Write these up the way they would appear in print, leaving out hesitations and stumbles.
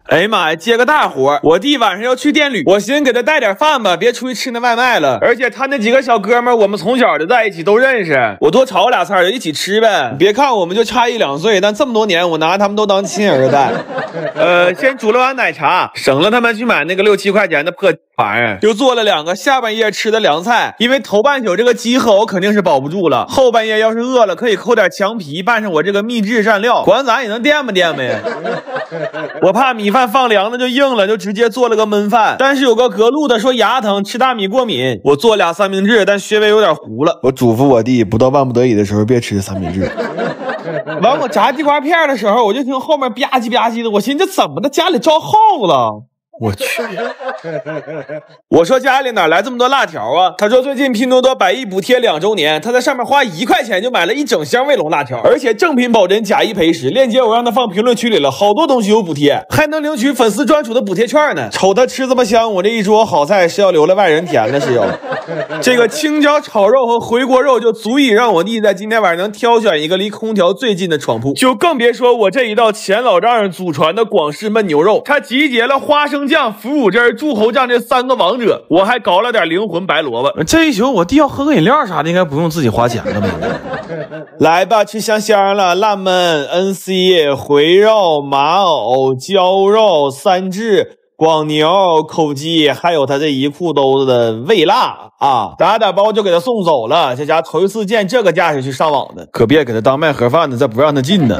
哎呀妈呀，接个大活！我弟晚上要去店里，我寻思给他带点饭吧，别出去吃那外卖了。而且他那几个小哥们，我们从小就在一起，都认识。我多炒俩菜就一起吃呗。别看我们就差1、2岁，但这么多年，我拿他们都当亲儿子带。先煮了碗奶茶，省了他们去买那个6、7块钱的破玩意儿，又做了2个下半夜吃的凉菜。因为头半宿这个饥渴我肯定是保不住了，后半夜要是饿了，可以抠点墙皮拌上我这个秘制蘸料，管咱也能垫吧垫吧呀。我怕米饭放凉了就硬了，就直接做了个焖饭。但是有个隔路的说牙疼，吃大米过敏，我做俩三明治，但穴位有点糊了。我嘱咐我弟，不到万不得已的时候别吃三明治。完，我炸地瓜片的时候，我就听后面吧唧吧唧的，我寻思这怎么的，家里招耗子了。我去！我说家里哪来这么多辣条啊？他说最近拼多多百亿补贴2周年，他在上面花1块钱就买了1整箱卫龙辣条，而且正品保真，假一赔10。链接我让他放评论区里了，好多东西有补贴，还能领取粉丝专属的补贴券呢。瞅他吃这么香，我这一桌好菜是要留了外人甜的，是有。这个青椒炒肉和回锅肉就足以让我弟在今天晚上能挑选一个离空调最近的床铺，就更别说我这一道前老丈人祖传的广式焖牛肉，他集结了花生酱、腐乳汁、柱侯酱这3个王者，我还搞了点灵魂白萝卜。这一宿我弟要喝个饮料啥的，应该不用自己花钱了吧？来吧，吃香香了，辣焖、NC、回肉、马藕、焦肉、3只。广牛、口鸡，还有他这一裤兜子的味辣啊！打包就给他送走了。这家头一次见这个架势去上网的，可别给他当卖盒饭的，这不让他进呢。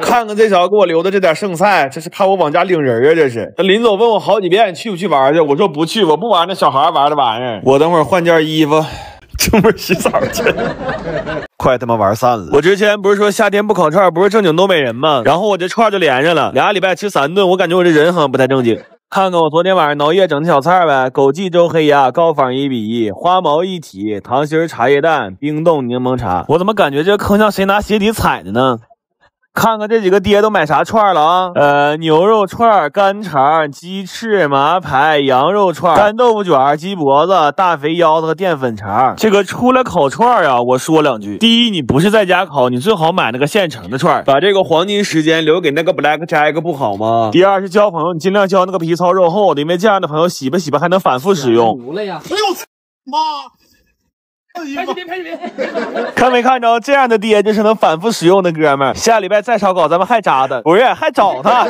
看看这小子给我留的这点剩菜，这是怕我往家领人啊！这是他临走问我好几遍去不去玩去，我说不去，我不玩那小孩玩的玩意儿。我等会儿换件衣服，出门洗澡去。快他妈玩散了！我之前不是说夏天不烤串不是正经东北人吗？然后我这串就连上了，2礼拜吃3顿，我感觉我这人好像不太正经。看看我昨天晚上熬夜整的小菜呗，枸杞粥黑鸭、高仿1比1、花毛一体、糖心茶叶蛋、冰冻柠檬茶。我怎么感觉这坑像谁拿鞋底踩的呢？看看这几个爹都买啥串了啊？牛肉串、干肠、鸡翅、麻排、羊肉串、干豆腐卷、鸡脖子、大肥腰子和淀粉肠。这个出了烤串啊，我说2句。第一，你不是在家烤，你最好买那个现成的串，把这个黄金时间留给那个 Black Jack 不好吗？第二是交朋友，你尽量交那个皮糙肉厚的，因为这样的朋友洗吧还能反复使用。哎呦妈！拍视频，看没看着？这样的爹就是能反复使用的哥们儿。下礼拜再烧烤，咱们还扎他，不是还找他。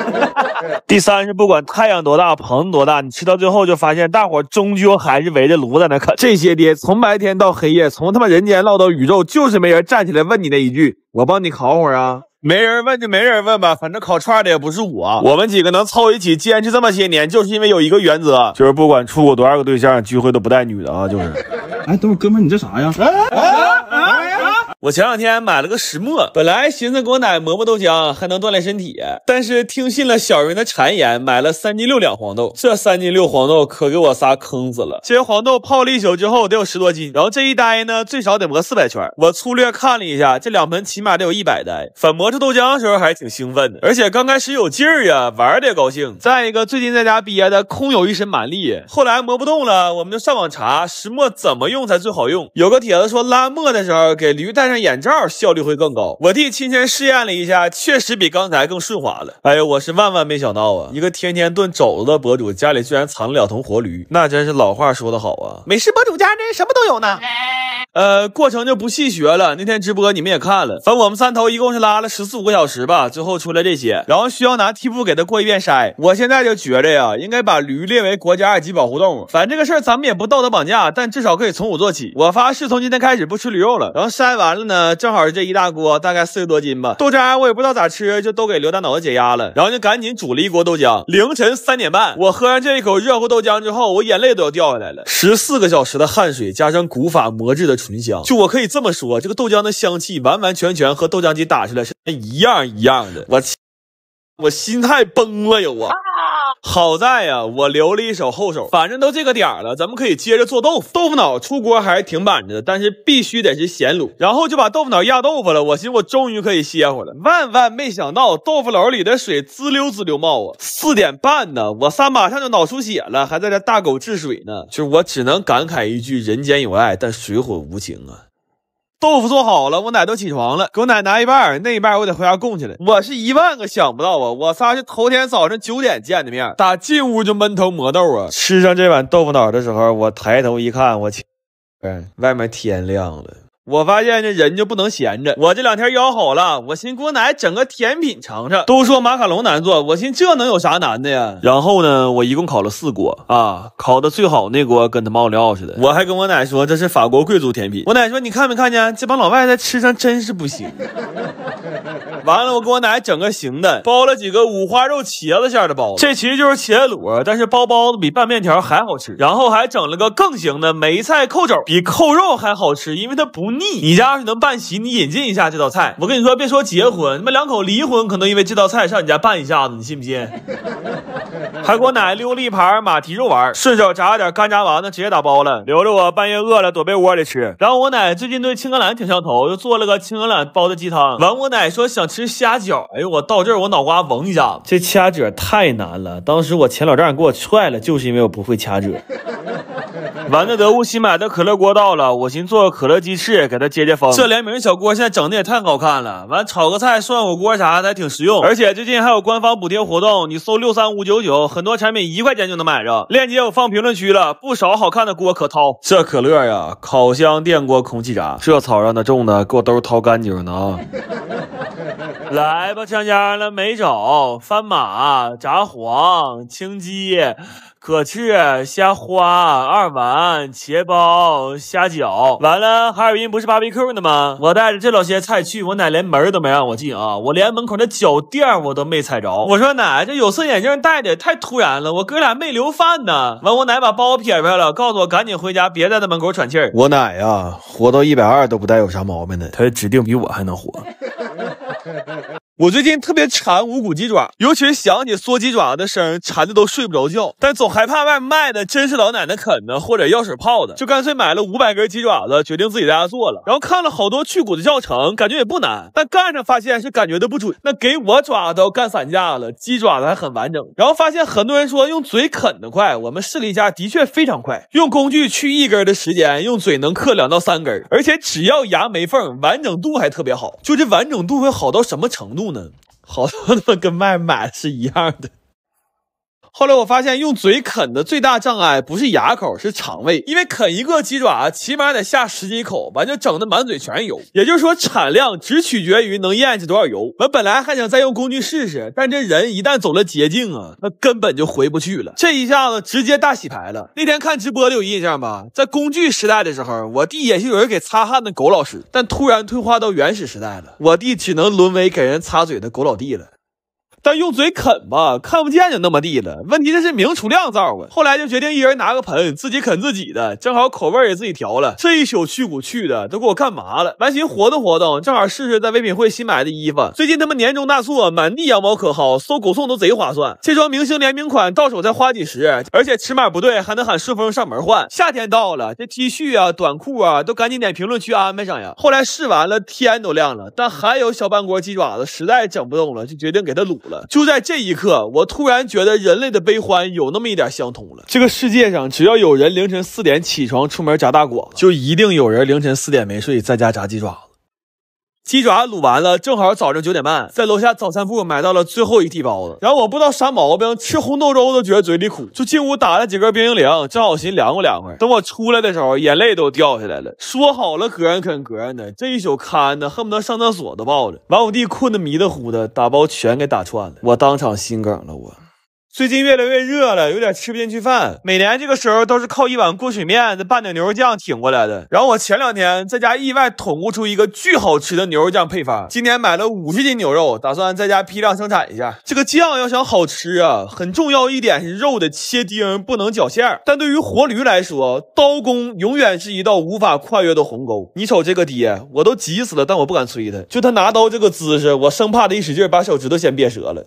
第三是不管太阳多大，棚多大，你吃到最后就发现大伙终究还是围着炉在那啃。这些爹从白天到黑夜，从他妈人间唠到宇宙，就是没人站起来问你那一句：我帮你烤会儿啊。没人问就没人问吧，反正烤串的也不是我。我们几个能凑一起坚持这么些年，就是因为有一个原则，就是不管处过多少个对象，聚会都不带女的啊，就是。哎，等会儿哥们儿，你这啥呀？我前2天买了个石磨，本来寻思给我奶磨磨豆浆还能锻炼身体，但是听信了小人的谗言，买了3斤6两黄豆。这3斤6黄豆可给我仨坑死了。这些黄豆泡了1宿之后得有10多斤，然后这一呆呢最少得磨400圈。我粗略看了一下，这2盆起码得有100呆。反磨出豆浆的时候还挺兴奋的，而且刚开始有劲儿呀，玩的也高兴。再一个最近在家憋的空有一身蛮力，后来磨不动了，我们就上网查石磨怎么用才最好用。有个帖子说拉磨的时候给驴戴上眼罩效率会更高。我弟亲身试验了一下，确实比刚才更顺滑了。哎呦，我是万万没想到啊，一个天天炖肘子的博主家里居然藏了2头活驴，那真是老话说得好啊，美食博主家人什么都有呢。过程就不细学了，那天直播你们也看了，反正我们3头一共是拉了14、15个小时吧，最后出来这些，然后需要拿屉布给它过一遍筛。我现在就觉着呀，应该把驴列为国家2级保护动物。反正这个事儿咱们也不道德绑架，但至少可以从5做起。我发誓从今天开始不吃驴肉了。然后筛完了呢，正好是这一大锅，大概40多斤吧。豆渣我也不知道咋吃，就都给刘大脑子解压了，然后就赶紧煮了一锅豆浆。凌晨3点半，我喝上这一口热乎豆浆之后，我眼泪都要掉下来了。14个小时的汗水加上古法磨制的醇香，就我可以这么说，这个豆浆的香气完完全全和豆浆机打出来是一样的。我心态崩了有啊！好在呀，我留了一手后手，反正都这个点了，咱们可以接着做豆腐。豆腐脑出锅还是挺板着的，但是必须得是咸卤。然后就把豆腐脑压豆腐了，我寻思我终于可以歇会儿了。万万没想到，豆腐篓里的水滋溜滋溜冒啊！4点半呢，我仨马上就脑出血了，还在这大狗治水呢。就是我只能感慨一句：人间有爱，但水火无情啊。豆腐做好了，我奶都起床了，给我奶拿一半，那一半我得回家供去了。我是10000个想不到啊，我仨是头天早上9点见的面，打进屋就闷头磨豆啊。吃上这碗豆腐脑的时候，我抬头一看，我去，外面天亮了。我发现这人就不能闲着，我这2天腰好了，我寻给我奶整个甜品尝尝。都说马卡龙难做，我寻这能有啥难的呀？然后呢，我一共烤了4锅啊，烤的最好那锅跟他冒料似的。我还跟我奶说这是法国贵族甜品，我奶说你看没看见这帮老外在吃上真是不行。完了，我给我奶整个行的，包了几个五花肉茄子馅的包子，这其实就是茄子卤，但是包包子比拌面条还好吃。然后还整了个更行的梅菜扣肘，比扣肉还好吃，因为它不腻。你家要是能办席，你引进一下这道菜。我跟你说，别说结婚，你们2口离婚可能因为这道菜上你家办一下子，你信不信？还给我奶溜了一盘马蹄肉丸，顺手炸点干炸丸子，直接打包了，留着我半夜饿了躲被窝里吃。然后我奶最近对青橄榄挺上头，又做了个青橄榄煲的鸡汤。完，我奶说想吃虾饺，哎呦，我到这儿我脑瓜嗡一下子，这掐褶太难了。当时我前老丈人给我踹了，就是因为我不会掐褶。完了，德物新买的可乐锅到了，我寻做个可乐鸡翅给它接风。这联名小锅现在整的也太好看了，完炒个菜涮火锅啥的还挺实用。而且最近还有官方补贴活动，你搜63599，很多产品1块钱就能买着，链接我放评论区了，不少好看的锅可掏。这可乐呀，烤箱、电锅、空气炸，这草让它种的，给我都掏干净呢啊！来吧，上家了，没找翻马、炸黄、青鸡、可翅、虾花、2碗、茄包、虾饺。完了，哈尔滨不是 BBQ 呢吗？我带着这老些菜去，我奶连门都没让我进啊！我连门口的脚垫我都没踩着。我说奶，这有色眼镜戴的也太突然了，我哥俩没留饭呢。完，我奶把包撇开了，告诉我赶紧回家，别在那门口喘气儿。我奶呀，活到120都不带有啥毛病的，她指定比我还能活。我最近特别馋无骨鸡爪，尤其是想起嗦鸡爪的声，馋的都睡不着觉，但总害怕外面卖的真是老奶奶啃的或者药水泡的，就干脆买了500根鸡爪子，决定自己在家做了。然后看了好多去骨的教程，感觉也不难，但干上发现是感觉的不准。那给我爪子都干散架了，鸡爪子还很完整。然后发现很多人说用嘴啃的快，我们试了一下，的确非常快，用工具去1根的时间，用嘴能嗑2到3根，而且只要牙没缝，完整度还特别好。就这完整度会好到什么程度呢？好多他妈跟外买是一样的。后来我发现用嘴啃的最大障碍不是牙口，是肠胃，因为啃一个鸡爪起码得下10几口，完就整的满嘴全是油。也就是说产量只取决于能咽下多少油。我本来还想再用工具试试，但这人一旦走了捷径啊，那根本就回不去了。这一下子直接大洗牌了。那天看直播的有印象吧？在工具时代的时候，我弟也是有人给擦汗的狗老师，但突然退化到原始时代了，我弟只能沦为给人擦嘴的狗老弟了。但用嘴啃吧，看不见就那么地了。问题这是明储量灶啊！后来就决定一人拿个盆，自己啃自己的，正好口味也自己调了。这一宿去骨去的都给我干麻了。完寻活动活动，正好试试在唯品会新买的衣服。最近他们年终大促，满地羊毛可薅，搜狗送都贼划算。这双明星联名款到手才花几十，而且尺码不对还能喊顺丰上门换。夏天到了，这 T 恤啊、短裤啊都赶紧点评论区安排上呀。后来试完了，天都亮了，但还有小半锅鸡爪子实在整不动了，就决定给它卤了。就在这一刻，我突然觉得人类的悲欢有那么一点相通了。这个世界上，只要有人凌晨4点起床出门炸大广，就一定有人凌晨4点没睡在家炸鸡爪子。鸡爪卤完了，正好早上9点半，在楼下早餐铺买到了最后一屉包子。然后我不知道啥毛病，吃红豆粥都觉得嘴里苦，就进屋打了几根冰激凌，正好寻凉快凉快。等我出来的时候，眼泪都掉下来了。说好了隔人啃隔人的，这一宿看的恨不得上厕所都抱着。完我弟困得迷得糊的，打包全给打串了，我当场心梗了我。最近越来越热了，有点吃不进去饭。每年这个时候都是靠一碗过水面再拌点牛肉酱挺过来的。然后我前2天在家意外统悟出一个巨好吃的牛肉酱配方。今年买了50斤牛肉，打算在家批量生产一下。这个酱要想好吃啊，很重要一点是肉的切丁不能绞馅。但对于活驴来说，刀工永远是一道无法跨越的鸿沟。你瞅这个爹，我都急死了，但我不敢催他。就他拿刀这个姿势，我生怕他一使劲把手指头先别折了。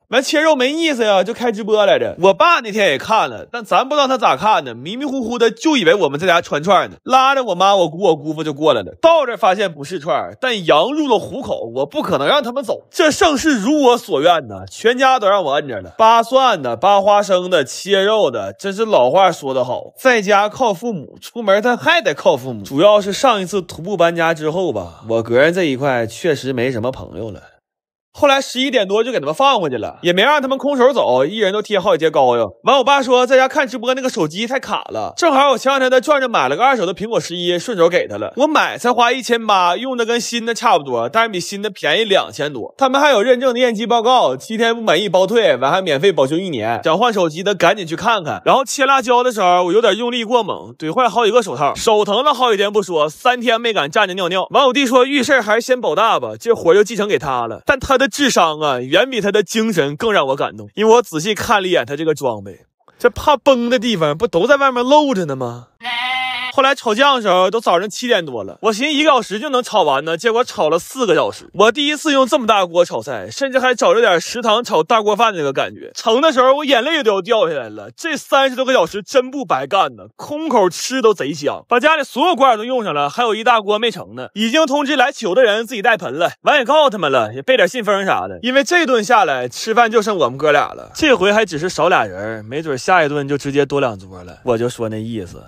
完切肉没意思呀，就开直播来着。我爸那天也看了，但咱不知道他咋看的，迷迷糊糊的就以为我们在家串串呢，拉着我妈、我姑、我姑父就过来了。到这发现不是串，但羊入了虎口，我不可能让他们走。这盛世如我所愿呢，全家都让我摁着了，扒蒜的、扒花生的、切肉的，真是老话说得好，在家靠父母，出门他还得靠父母。主要是上一次徒步搬家之后吧，我个人这一块确实没什么朋友了。后来11点多就给他们放回去了，也没让他们空手走，一人都贴好几节膏药。完，我爸说在家看直播那个手机太卡了，正好我前两天在转着买了个2手的苹果11，顺手给他了。我买才花1800，用的跟新的差不多，但是比新的便宜2000多。他们还有认证的验机报告，7天不满意包退，完还免费保修1年。想换手机的赶紧去看看。然后切辣椒的时候，我有点用力过猛，怼坏好几个手套，手疼了好几天不说，3天没敢站着尿尿。完，我弟说遇事还是先保大吧，这活就继承给他了。但他的智商啊，远比他的精神更让我感动，因为我仔细看了一眼他这个装备，这怕崩的地方不都在外面露着呢吗？后来炒酱的时候都早上7点多了，我寻思1个小时就能炒完呢，结果炒了4个小时。我第一次用这么大锅炒菜，甚至还找着点食堂炒大锅饭那个感觉。盛的时候我眼泪都要掉下来了，这30多个小时真不白干呢，空口吃都贼香。把家里所有罐都用上了，还有一大锅没盛呢。已经通知来取的人自己带盆了，完也告诉他们了，也备点信封啥的。因为这顿下来吃饭就剩我们哥俩了，这回还只是少俩人，没准下一顿就直接多2桌了。我就说那意思。